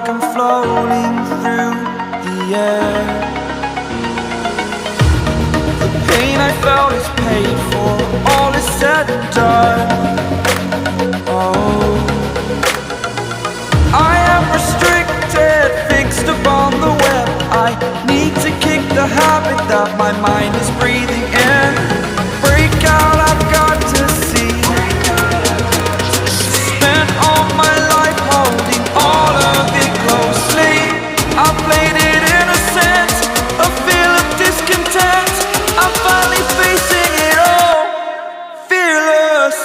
like I'm floating through the air. The pain I felt is paid for, all is said and done. Oh, I am restricted, fixed upon the web. I need to kick the habit that my mind is breathing in. Break out, I've got to see. Spent all my life holding all of it closely. I played it innocent, a feel of discontent. I'm finally facing it all, fearless.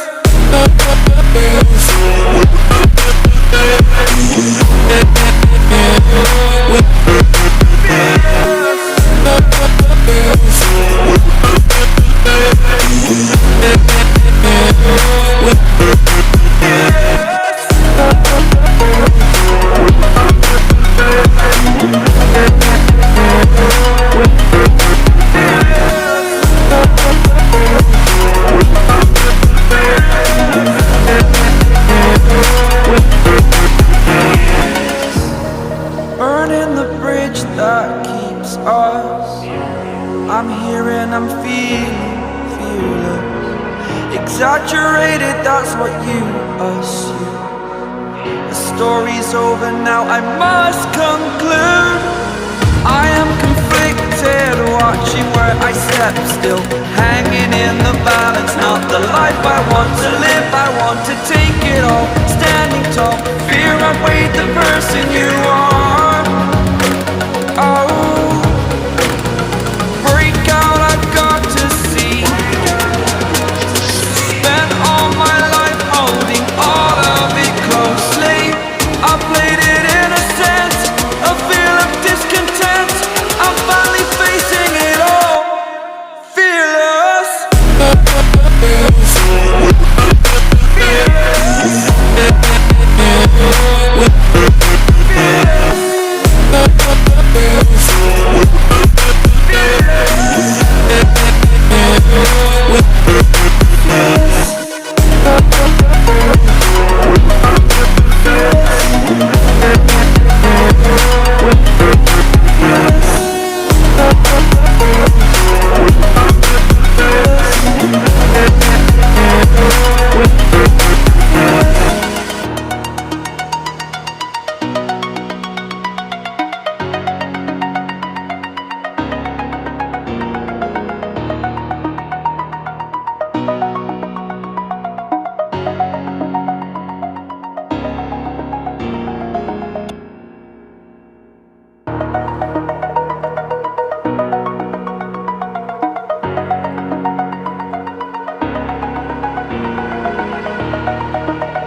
Burning the bridge that keeps us. I'm here and I'm feeling fearless. Exaggerated, that's what you assume. The story's over now, I must conclude. I am conflicted, watching where I step still, hanging in the balance. Not the life I want to live, I want to take it all. Standing tall, fear outweighed the person you are. Oh, break out, I've got to see. Spent all my life holding all of it closely. I played it innocent, a feel of discontent. I'm finally facing it all, fearless.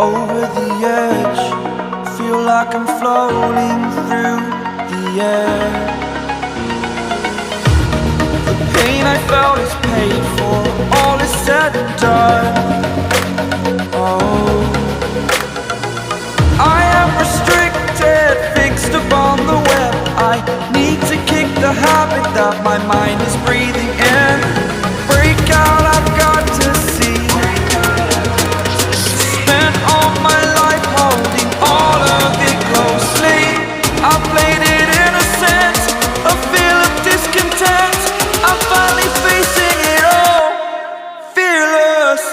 Over the edge, feel like I'm floating through the air. The pain I felt is paid for, all is said and done. Oh, I am restricted, fixed upon the web. I need to kick the habit that my mind is breathing in. Break out, I've got to see. Spent all my life holding all of it closely. I played it innocent, a feel of discontent. I'm finally facing it all, fearless.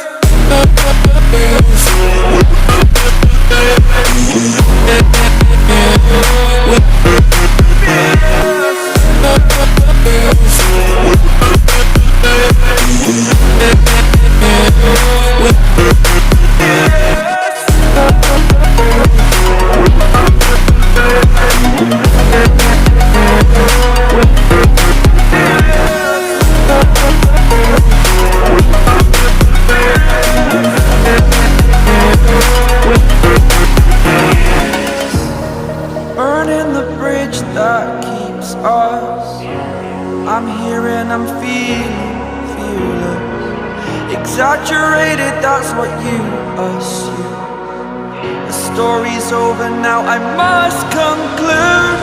Burning the bridge that keeps us. I'm here and I'm feeling fearless. Exaggerated, that's what you assume. The story's over now, I must conclude.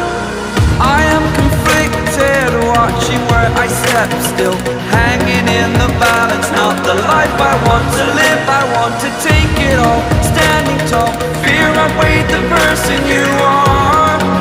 I am conflicted, watching where I step still, hanging in the balance. Not the life I want to live, I want to take it all. Standing tall, fear outweighed the person you are.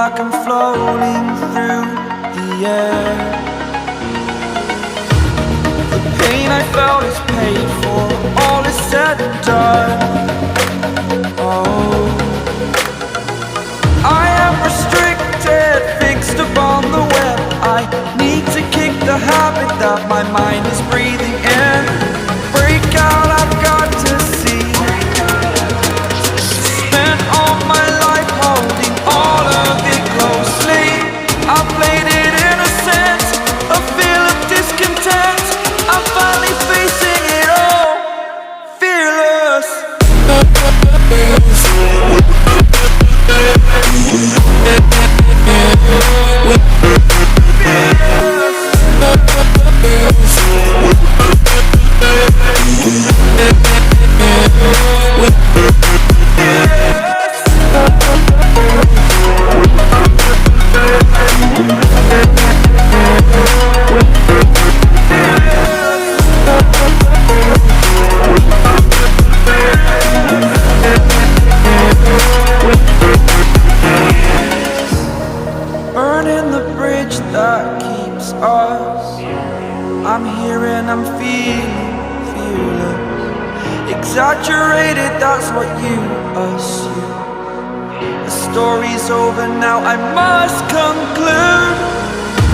like I'm floating through the air. The pain I felt is paid for, all is said and done. Oh, I am restricted, fixed upon the web. I need to kick the habit that my mind is breathing in. Break out, I've got to see. Spent all my life holding all of it closely. I played it innocent, a feel of discontent. I'm finally facing it all, fearless. Burning the bridge that keeps us. I'm here and I'm feeling fearless. Exaggerated, that's what you assume. The story's over now, I must conclude.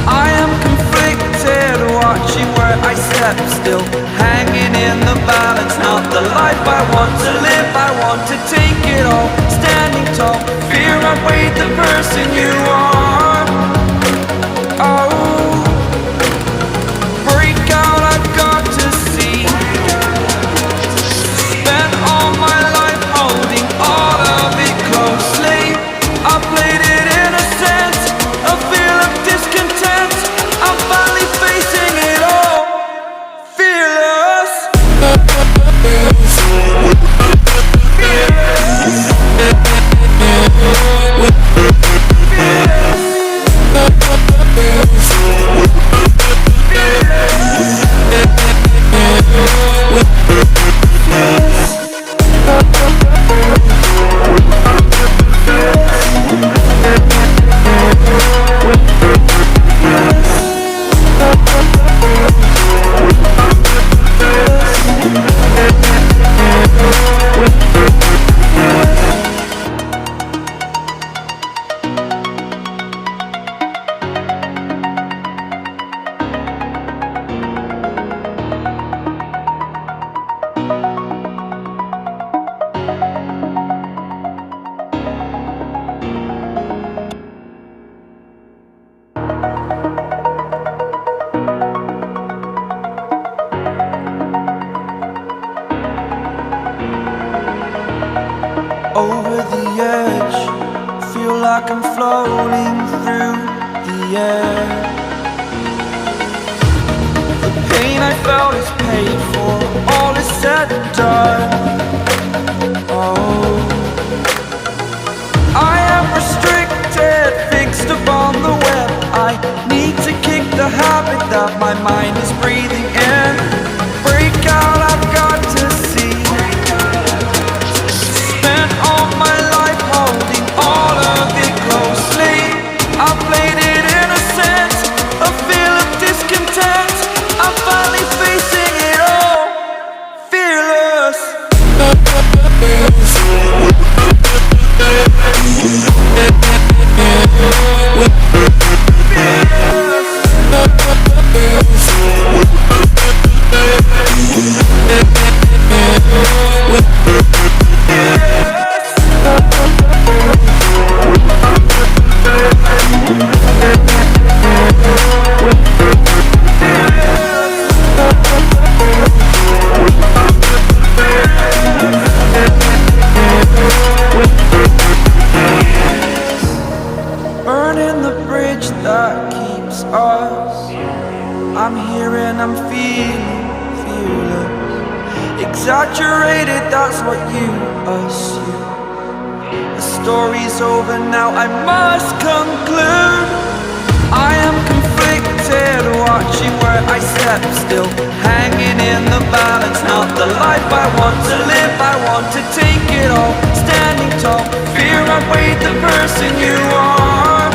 I am conflicted, watching where I step still, hanging in the balance. Not the life I want to live, I want to take it all. Standing tall, fear outweighed the person you are. Oh, break out, I've got to see. Spent all my life holding all of it closely. I played it innocent, a feel of discontent. I'm finally facing it all, fearless. Over the edge, feel like I'm floating through the air. The pain I felt is paid for, all is said and done. Oh, I am restricted, fixed upon the web. I need to kick the habit that my mind is breathing in. Break out, I've got to see. Spent all my life holding all of it closely. I played it innocent, a feel of discontent. I'm finally facing it all, fearless. Burning the bridge that keeps us. I'm here and I'm feeling fearless. Exaggerated, that's what you assume. The story's over now, I must conclude. I am conflicted, watching where I step still, hanging in the balance. Not the life I want to live, I want to take it all. Standing tall, fear outweighed the person you are.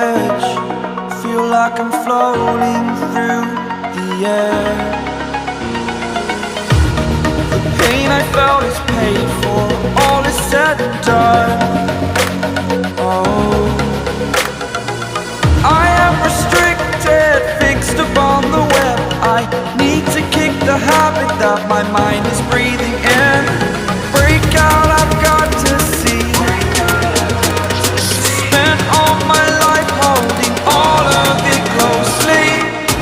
edge, feel like I'm floating through the air. The pain I felt is paid for, all is said and done. Oh, I am restricted, fixed upon the web. I need to kick the habit that my mind is breathing in. Break out, I've got to see. Spent all my life holding all of it closely.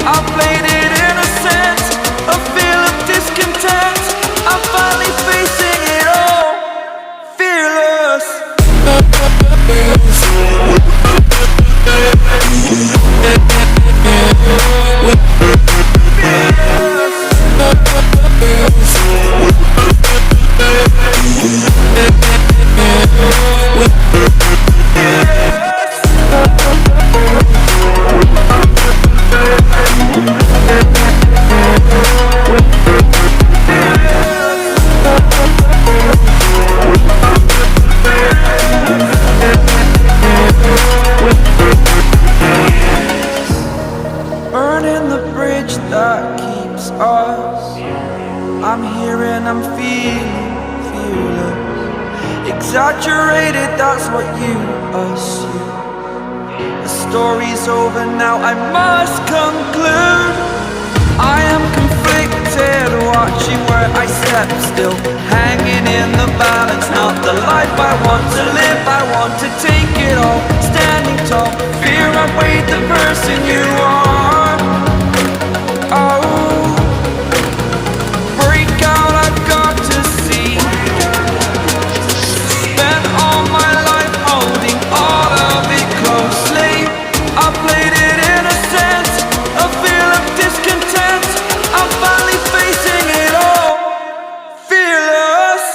I played it innocent, a feel of discontent. I'm finally facing it all, fearless. Burning the bridge that keeps us. I'm here and I'm feeling fearless. Exaggerated, that's what you assume. The story's over now, I must conclude. I am conflicted, watching where I step still, hanging in the balance. Not the life I want to live, I want to take it all. Standing tall, fear outweighed the person you are. Oh, break out, I've got to see. Spent all my life holding all of it closely. I played it innocent, a feel of discontent. I'm finally facing it all, fearless.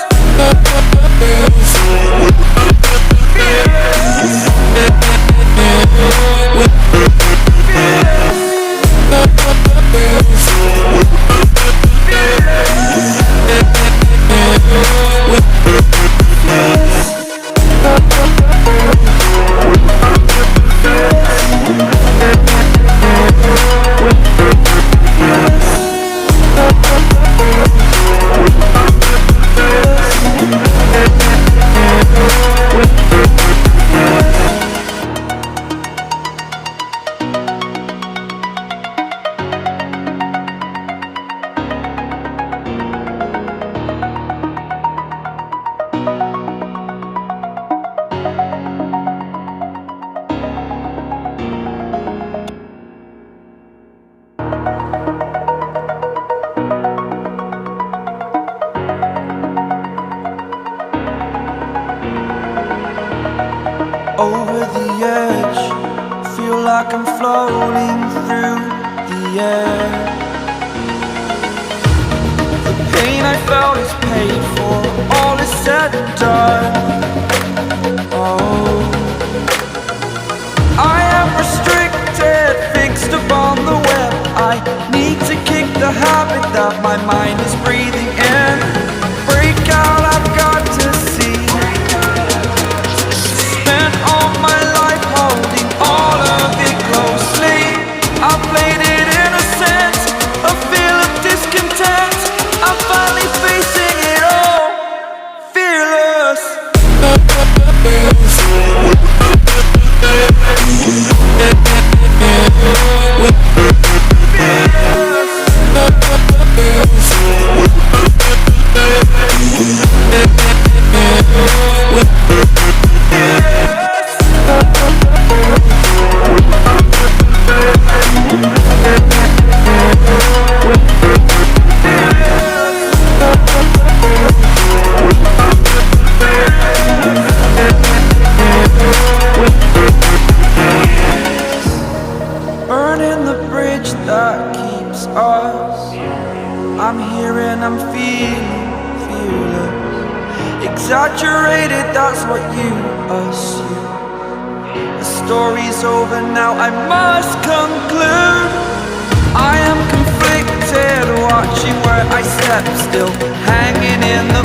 Over the edge, feel like I'm floating through the air. The pain I felt is paid for, all is said and done. Oh, I am restricted, fixed upon the web. I need to kick the habit that my mind is breathing in. Break out, I've got to see. Spent all my life holding all of it closely. I played it innocent, a feel of discontent. I'm finally facing it all, fearless. Burning the bridge that keeps us. I'm here and I'm feeling fearless. Exaggerated, that's what you assume. The story's over now, I must conclude. I am conflicted, watching where I step still, hanging in the